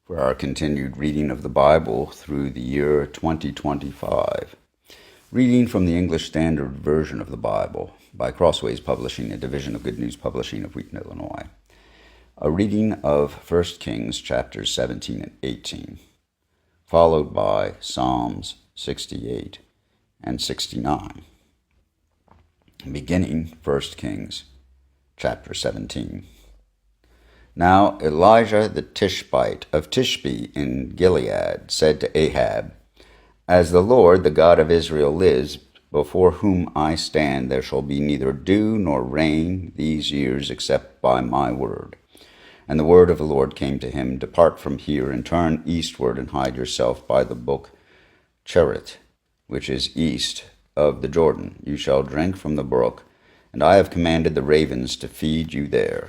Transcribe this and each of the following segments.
for our continued reading of the Bible through the year 2025. Reading from the English Standard Version of the Bible by Crossways Publishing, a division of Good News Publishing of Wheaton, Illinois. A reading of 1 Kings chapters 17 and 18, followed by Psalms 68 and 69. Beginning 1 Kings chapter 17. Now Elijah the Tishbite of Tishbe in Gilead said to Ahab, As the Lord, the God of Israel, lives, before whom I stand, there shall be neither dew nor rain these years except by my word. And the word of the Lord came to him, Depart from here, and turn eastward, and hide yourself by the brook Cherith, which is east of the Jordan. You shall drink from the brook, and I have commanded the ravens to feed you there.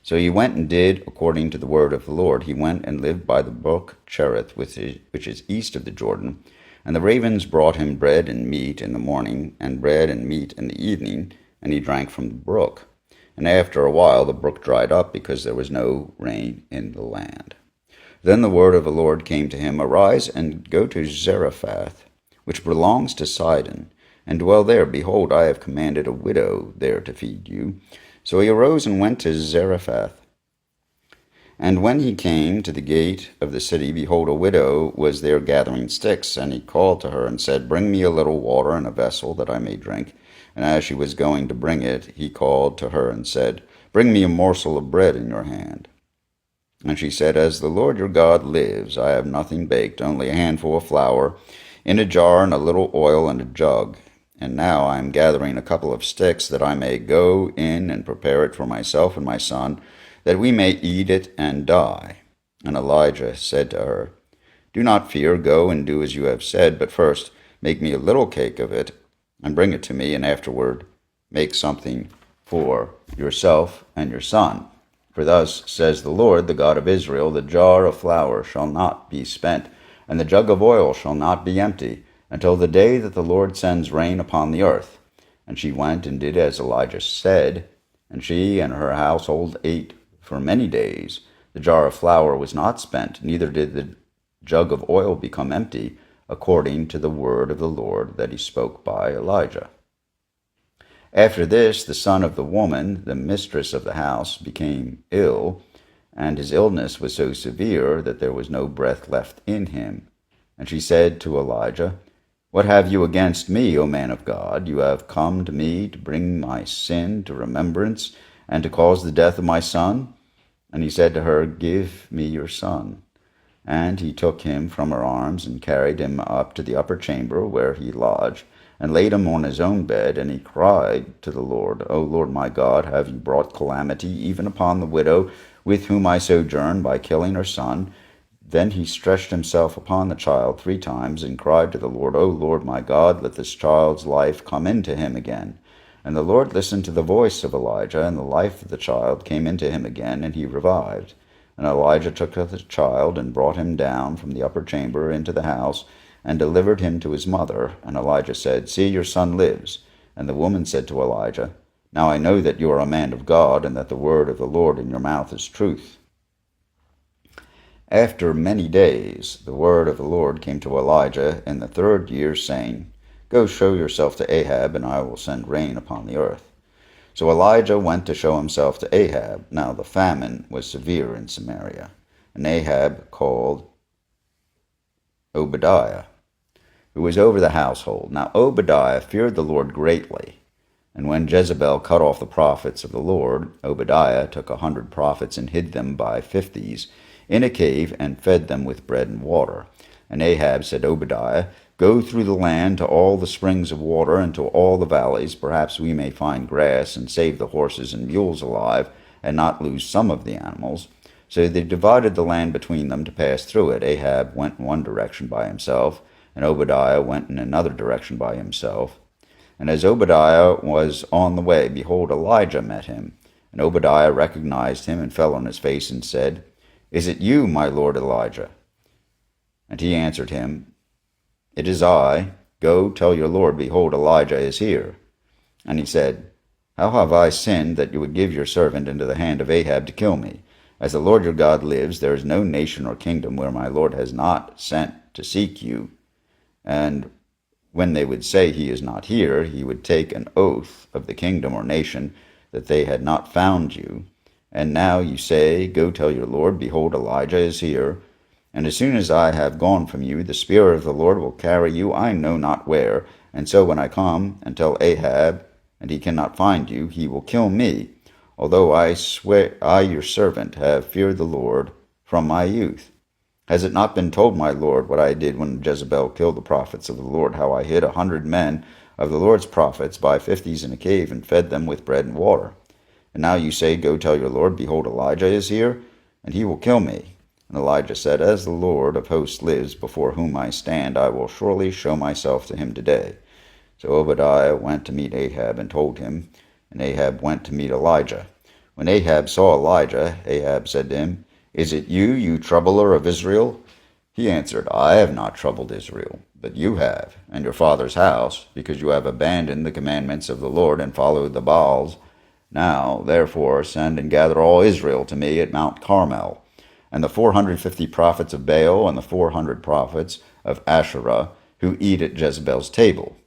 So he went and did according to the word of the Lord. He went and lived by the brook Cherith, which is east of the Jordan. And the ravens brought him bread and meat in the morning, and bread and meat in the evening, and he drank from the brook. And after a while the brook dried up, because there was no rain in the land. Then the word of the Lord came to him, Arise and go to Zarephath, which belongs to Sidon, and dwell there. Behold, I have commanded a widow there to feed you. So he arose and went to Zarephath. And when he came to the gate of the city, behold, a widow was there gathering sticks. And he called to her and said, Bring me a little water in a vessel, that I may drink. And as she was going to bring it, he called to her and said, Bring me a morsel of bread in your hand. And she said, As the Lord your God lives, I have nothing baked, only a handful of flour in a jar, and a little oil in a jug. And now I am gathering a couple of sticks, that I may go in and prepare it for myself and my son, that we may eat it and die. And Elijah said to her, Do not fear, go and do as you have said, but first make me a little cake of it, and bring it to me, and afterward make something for yourself and your son. For thus says the Lord, the God of Israel, The jar of flour shall not be spent, and the jug of oil shall not be empty, until the day that the Lord sends rain upon the earth. And she went and did as Elijah said, and she and her household ate for many days. The jar of flour was not spent, neither did the jug of oil become empty, according to the word of the Lord that he spoke by Elijah. After this, the son of the woman, the mistress of the house, became ill, and his illness was so severe that there was no breath left in him. And she said to Elijah, What have you against me, O man of God? You have come to me to bring my sin to remembrance, and to cause the death of my son? And he said to her, Give me your son. And he took him from her arms, and carried him up to the upper chamber where he lodged, and laid him on his own bed. And he cried to the Lord, O Lord my God, have you brought calamity even upon the widow with whom I sojourn, by killing her son? Then he stretched himself upon the child 3 times, and cried to the Lord, O Lord my God, let this child's life come into him again. And the Lord listened to the voice of Elijah, and the life of the child came into him again, and he revived. And Elijah took the child, and brought him down from the upper chamber into the house, and delivered him to his mother. And Elijah said, See, your son lives. And the woman said to Elijah, Now I know that you are a man of God, and that the word of the Lord in your mouth is truth. After many days the word of the Lord came to Elijah in the 3rd year, saying, Go show yourself to Ahab, and I will send rain upon the earth. So Elijah went to show himself to Ahab. Now the famine was severe in Samaria. And Ahab called Obadiah, who was over the household. Now Obadiah feared the Lord greatly. And when Jezebel cut off the prophets of the Lord, Obadiah took 100 prophets and hid them by 50s in a cave, and fed them with bread and water. And Ahab said to Obadiah, Go through the land to all the springs of water, and to all the valleys. Perhaps we may find grass, and save the horses and mules alive, and not lose some of the animals. So they divided the land between them to pass through it. Ahab went in one direction by himself, and Obadiah went in another direction by himself. And as Obadiah was on the way, behold, Elijah met him. And Obadiah recognized him, and fell on his face, and said, Is it you, my lord Elijah? And he answered him, It is I. Go, tell your lord, behold, Elijah is here. And he said, How have I sinned that you would give your servant into the hand of Ahab to kill me? As the Lord your God lives, there is no nation or kingdom where my Lord has not sent to seek you. And when they would say he is not here, he would take an oath of the kingdom or nation that they had not found you. And now you say, Go tell your Lord, behold, Elijah is here. And as soon as I have gone from you, the Spirit of the Lord will carry you I know not where. And so when I come and tell Ahab, and he cannot find you, he will kill me, although I swear I your servant have feared the Lord from my youth. Has it not been told my Lord what I did when Jezebel killed the prophets of the Lord, how I hid 100 men of the Lord's prophets by 50s in a cave and fed them with bread and water? And now you say, Go tell your Lord, behold, Elijah is here, and he will kill me. And Elijah said, As the Lord of hosts lives, before whom I stand, I will surely show myself to him today. So Obadiah went to meet Ahab and told him, and Ahab went to meet Elijah. When Ahab saw Elijah, Ahab said to him, Is it you, you troubler of Israel? He answered, I have not troubled Israel, but you have, and your father's house, because you have abandoned the commandments of the Lord and followed the Baals. Now, therefore, send and gather all Israel to me at Mount Carmel, and the 450 prophets of Baal and the 400 prophets of Asherah who eat at Jezebel's table.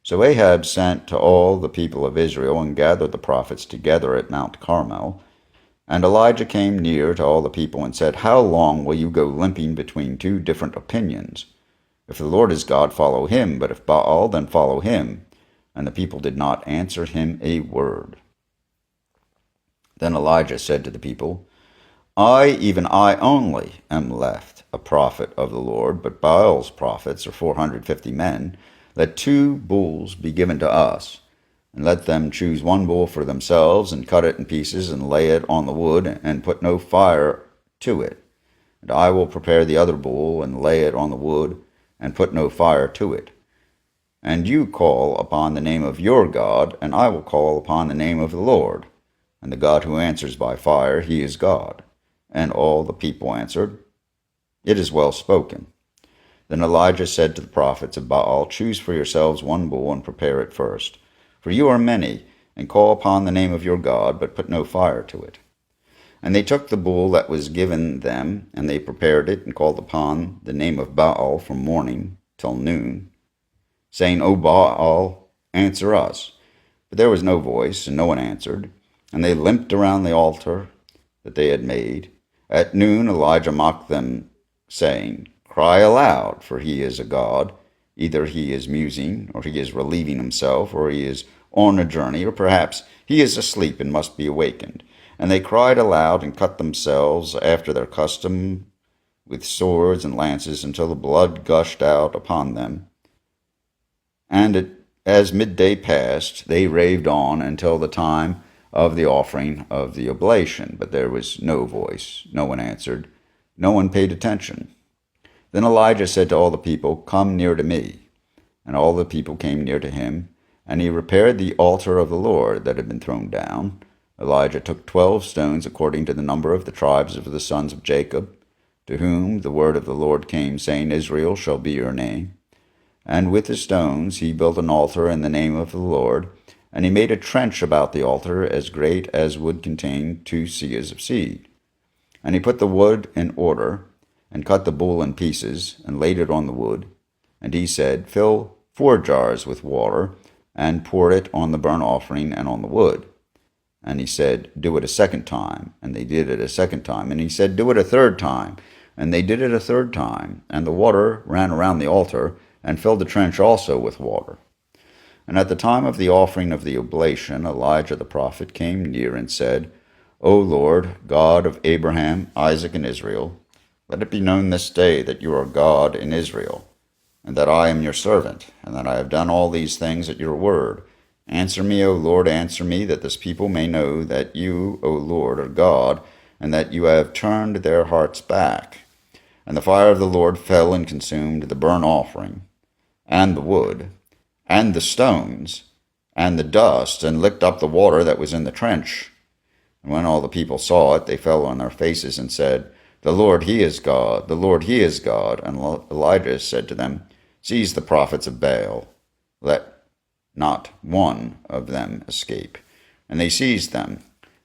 So Ahab sent to all the people of Israel and gathered the prophets together at Mount Carmel. And Elijah came near to all the people and said, How long will you go limping between two different opinions? If the Lord is God, follow him, but if Baal, then follow him. And the people did not answer him a word. Then Elijah said to the people, I, even I only, am left a prophet of the Lord, but Baal's prophets are 450 men. Let 2 bulls be given to us, and let them choose 1 bull for themselves, and cut it in pieces, and lay it on the wood, and put no fire to it. And I will prepare the other bull, and lay it on the wood, and put no fire to it. And you call upon the name of your God, and I will call upon the name of the Lord. And the God who answers by fire, he is God. And all the people answered, It is well spoken. Then Elijah said to the prophets of Baal, Choose for yourselves 1 bull and prepare it first. For you are many, and call upon the name of your God, but put no fire to it. And they took the bull that was given them, and they prepared it, and called upon the name of Baal from morning till noon, saying, O Baal, answer us. But there was no voice, and no one answered. And they limped around the altar that they had made. At noon Elijah mocked them, saying, Cry aloud, for he is a god. Either he is musing, or he is relieving himself, or he is on a journey, or perhaps he is asleep and must be awakened. And they cried aloud and cut themselves after their custom with swords and lances until the blood gushed out upon them. And as midday passed, they raved on until the time of the offering of the oblation. But there was no voice, no one answered, no one paid attention. Then Elijah said to all the people, Come near to me. And all the people came near to him, and he repaired the altar of the Lord that had been thrown down. Elijah took 12 stones according to the number of the tribes of the sons of Jacob, to whom the word of the Lord came, saying, Israel shall be your name. And with the stones he built an altar in the name of the Lord, and he made a trench about the altar as great as would contain 2 seahs of seed. And he put the wood in order, and cut the bull in pieces, and laid it on the wood. And he said, Fill 4 jars with water, and pour it on the burnt offering and on the wood. And he said, Do it a second time. And they did it a second time. And he said, Do it a third time. And they did it a third time. And the water ran around the altar, and filled the trench also with water. And at the time of the offering of the oblation, Elijah the prophet came near and said, O Lord, God of Abraham, Isaac, and Israel, let it be known this day that you are God in Israel, and that I am your servant, and that I have done all these things at your word. Answer me, O Lord, answer me, that this people may know that you, O Lord, are God, and that you have turned their hearts back. And the fire of the Lord fell and consumed the burnt offering, and the wood, and the stones, and the dust, and licked up the water that was in the trench. And when all the people saw it, they fell on their faces and said, The Lord, he is God, the Lord, he is God. And Elijah said to them, Seize the prophets of Baal, let not one of them escape. And they seized them.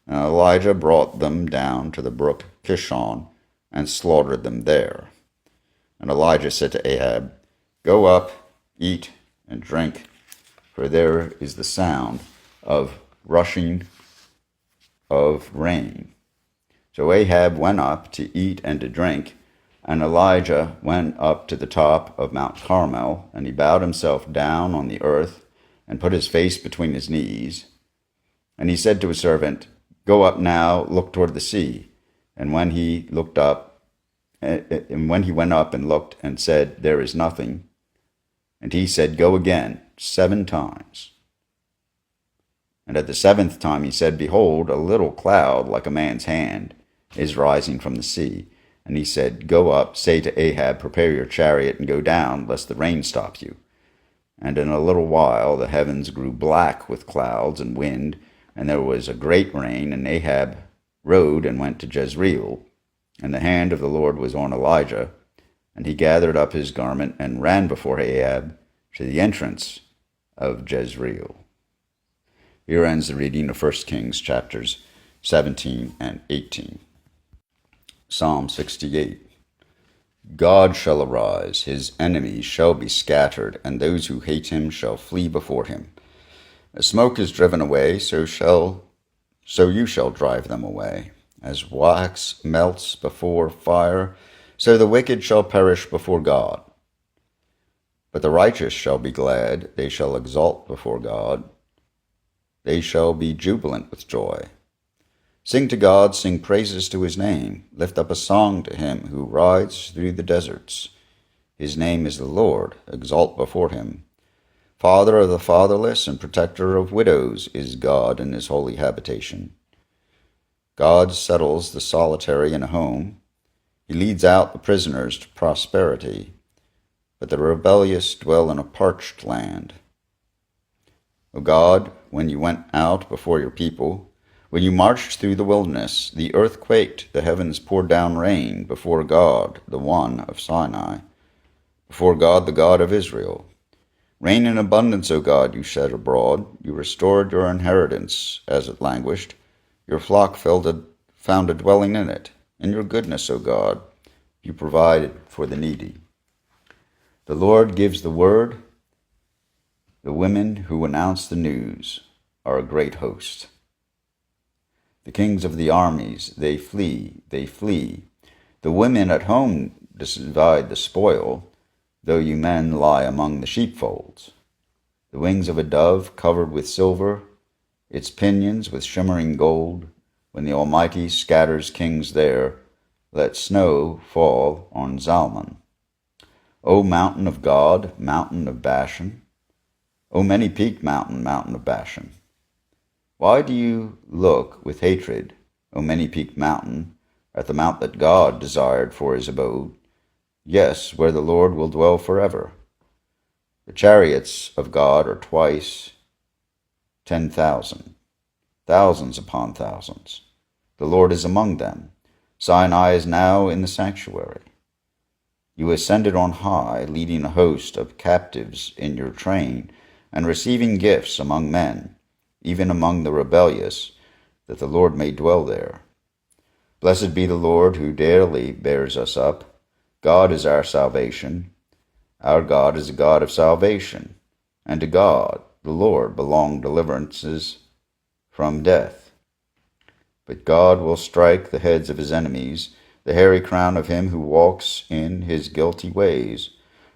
And Elijah brought them down to the brook Kishon and slaughtered them there. And Elijah said to Ahab, Go up, eat, and drink, for there is the sound of rushing of rain. So Ahab went up to eat and to drink, and Elijah went up to the top of Mount Carmel, and he bowed himself down on the earth and put his face between his knees. And he said to his servant, Go up now, look toward the sea. And when he went up and looked and said, There is nothing. And he said, Go again 7 times. And at the 7th time he said, Behold, a little cloud like a man's hand is rising from the sea. And he said, Go up, say to Ahab, Prepare your chariot and go down, lest the rain stop you. And in a little while the heavens grew black with clouds and wind, and there was a great rain, and Ahab rode and went to Jezreel. And the hand of the Lord was on Elijah, and he gathered up his garment and ran before Ahab to the entrance of Jezreel. Here ends the reading of 1 Kings chapters 17 and 18. Psalm 68. God shall arise, his enemies shall be scattered, and those who hate him shall flee before him. As smoke is driven away, so you shall drive them away. As wax melts before fire, so the wicked shall perish before God. But the righteous shall be glad, they shall exult before God. They shall be jubilant with joy. Sing to God, sing praises to his name. Lift up a song to him who rides through the deserts. His name is the Lord, exalt before him. Father of the fatherless and protector of widows is God in his holy habitation. God settles the solitary in a home. He leads out the prisoners to prosperity, but the rebellious dwell in a parched land. O God, when you went out before your people, when you marched through the wilderness, the earth quaked, the heavens poured down rain before God, the one of Sinai, before God, the God of Israel. Rain in abundance, O God, you shed abroad. You restored your inheritance as it languished. Your flock found a dwelling in it. In your goodness, O God, you provided for the needy. The Lord gives the word. The women who announce the news are a great host. The kings of the armies, they flee, they flee. The women at home divide the spoil, though you men lie among the sheepfolds. The wings of a dove covered with silver, its pinions with shimmering gold. When the Almighty scatters kings there, let snow fall on Zalmon. O mountain of God, mountain of Bashan, O many-peaked mountain, mountain of Bashan. Why do you look with hatred, O many-peaked mountain, at the mount that God desired for his abode? Yes, where the Lord will dwell forever. The chariots of God are twice 10,000, thousands upon thousands. The Lord is among them. Sinai is now in the sanctuary. You ascended on high, leading a host of captives in your train, and receiving gifts among men, even among the rebellious, that the Lord may dwell there. Blessed be the Lord who daily bears us up. God is our salvation. Our God is a God of salvation, and to God, the Lord, belong deliverances from death. But God will strike the heads of his enemies, the hairy crown of him who walks in his guilty ways.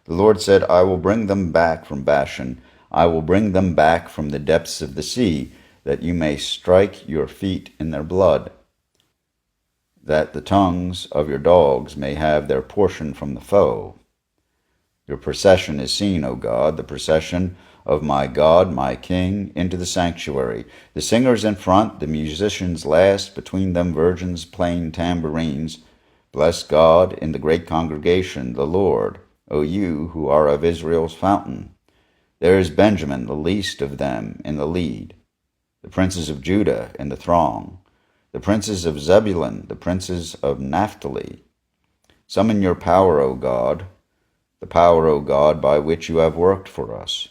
The Lord said, I will bring them back from Bashan. I will bring them back from the depths of the sea, that you may strike your feet in their blood, that the tongues of your dogs may have their portion from the foe. Your procession is seen, O God, the procession of my God, my King, into the sanctuary. The singers in front, the musicians last, between them virgins playing tambourines. Bless God in the great congregation, the Lord, O you who are of Israel's fountain. There is Benjamin, the least of them, in the lead, the princes of Judah in the throng, the princes of Zebulun, the princes of Naphtali. Summon your power, O God, the power, O God, by which you have worked for us.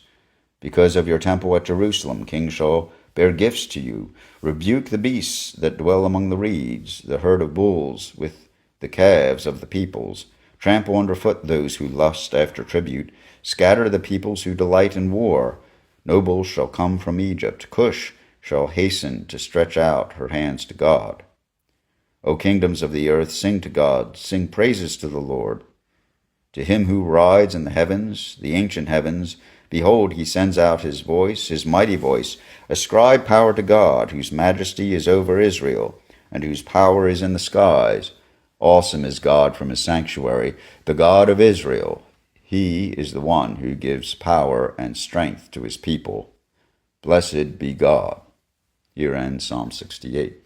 Because of your temple at Jerusalem, kings shall bear gifts to you. Rebuke the beasts that dwell among the reeds, the herd of bulls with the calves of the peoples. Trample underfoot those who lust after tribute. Scatter the peoples who delight in war. Nobles shall come from Egypt. Cush shall hasten to stretch out her hands to God. O kingdoms of the earth, sing to God. Sing praises to the Lord. To him who rides in the heavens, the ancient heavens, behold, he sends out his voice, his mighty voice. Ascribe power to God, whose majesty is over Israel, and whose power is in the skies. Awesome is God from his sanctuary, the God of Israel. He is the one who gives power and strength to his people. Blessed be God. Here ends Psalm 68.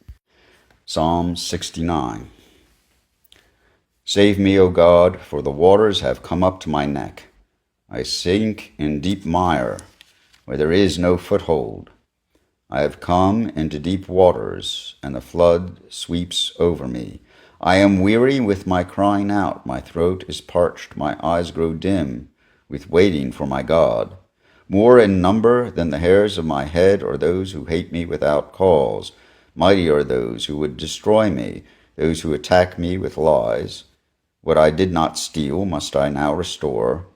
Psalm 69. Save me, O God, for the waters have come up to my neck. I sink in deep mire, where there is no foothold. I have come into deep waters, and the flood sweeps over me. I am weary with my crying out. My throat is parched, my eyes grow dim with waiting for my God. More in number than the hairs of my head are those who hate me without cause. Mighty are those who would destroy me, those who attack me with lies. What I did not steal must I now restore.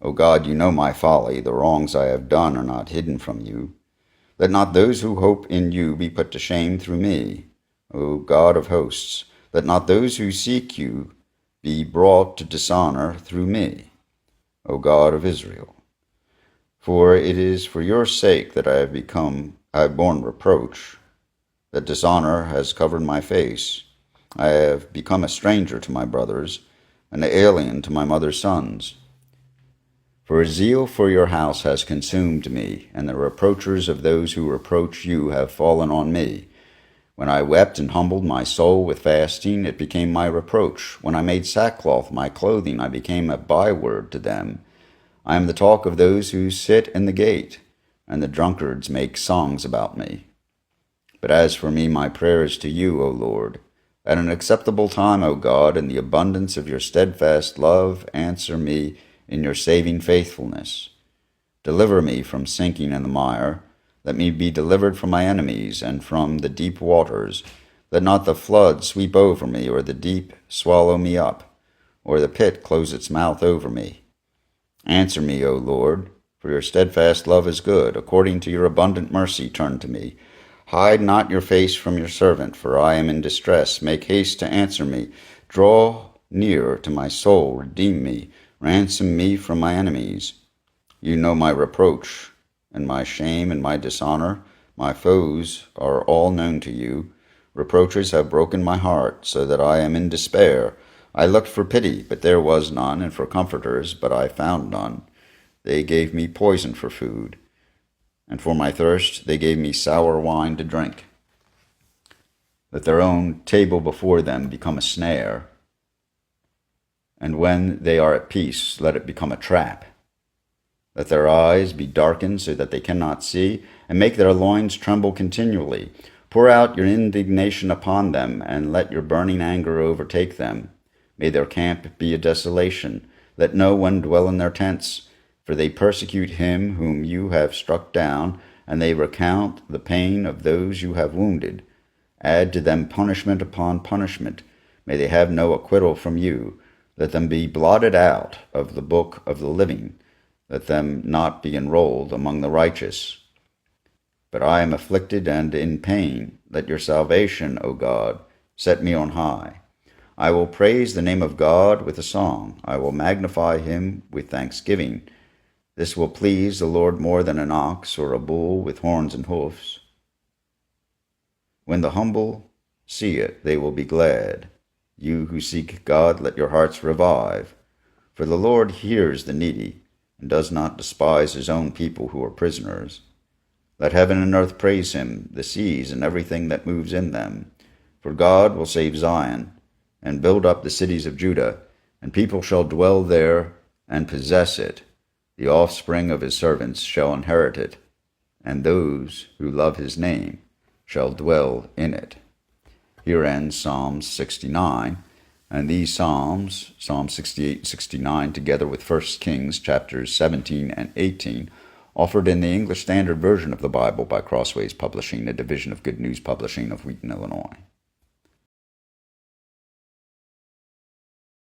O God, you know my folly. The wrongs I have done are not hidden from you. Let not those who hope in you be put to shame through me. O God of hosts, let not those who seek you be brought to dishonor through me. O God of Israel. For it is for your sake that I have borne reproach, that dishonor has covered my face. I have become a stranger to my brothers, an alien to my mother's sons. For zeal for your house has consumed me, and the reproachers of those who reproach you have fallen on me. When I wept and humbled my soul with fasting, it became my reproach. When I made sackcloth my clothing, I became a byword to them. I am the talk of those who sit in the gate, and the drunkards make songs about me. But as for me, my prayer is to you, O Lord. At an acceptable time, O God, in the abundance of your steadfast love, answer me in your saving faithfulness. Deliver me from sinking in the mire. Let me be delivered from my enemies and from the deep waters. Let not the flood sweep over me, or the deep swallow me up, or the pit close its mouth over me. Answer me, O Lord, for your steadfast love is good. According to your abundant mercy, turn to me. Hide not your face from your servant, for I am in distress. Make haste to answer me. Draw near to my soul. Redeem me. Ransom me from my enemies. You know my reproach, and my shame, and my dishonor. My foes are all known to you. Reproaches have broken my heart, so that I am in despair. I looked for pity, but there was none, and for comforters, but I found none. They gave me poison for food, and for my thirst they gave me sour wine to drink. Let their own table before them become a snare, and when they are at peace, let it become a trap. Let their eyes be darkened so that they cannot see, and make their loins tremble continually. Pour out your indignation upon them, and let your burning anger overtake them. May their camp be a desolation. Let no one dwell in their tents. For they persecute him whom you have struck down, and they recount the pain of those you have wounded. Add to them punishment upon punishment. May they have no acquittal from you. Let them be blotted out of the book of the living. Let them not be enrolled among the righteous. But I am afflicted and in pain. Let your salvation, O God, set me on high. I will praise the name of God with a song. I will magnify him with thanksgiving. This will please the Lord more than an ox or a bull with horns and hoofs. When the humble see it, they will be glad. You who seek God, let your hearts revive. For the Lord hears the needy, and does not despise his own people who are prisoners. Let heaven and earth praise him, the seas and everything that moves in them. For God will save Zion, and build up the cities of Judah, and people shall dwell there and possess it. The offspring of his servants shall inherit it, and those who love his name shall dwell in it. Here ends Psalm 69, and these Psalms, Psalm 68 and 69, together with 1 Kings chapters 17 and 18, offered in the English Standard Version of the Bible by Crossways Publishing, a division of Good News Publishing of Wheaton, Illinois.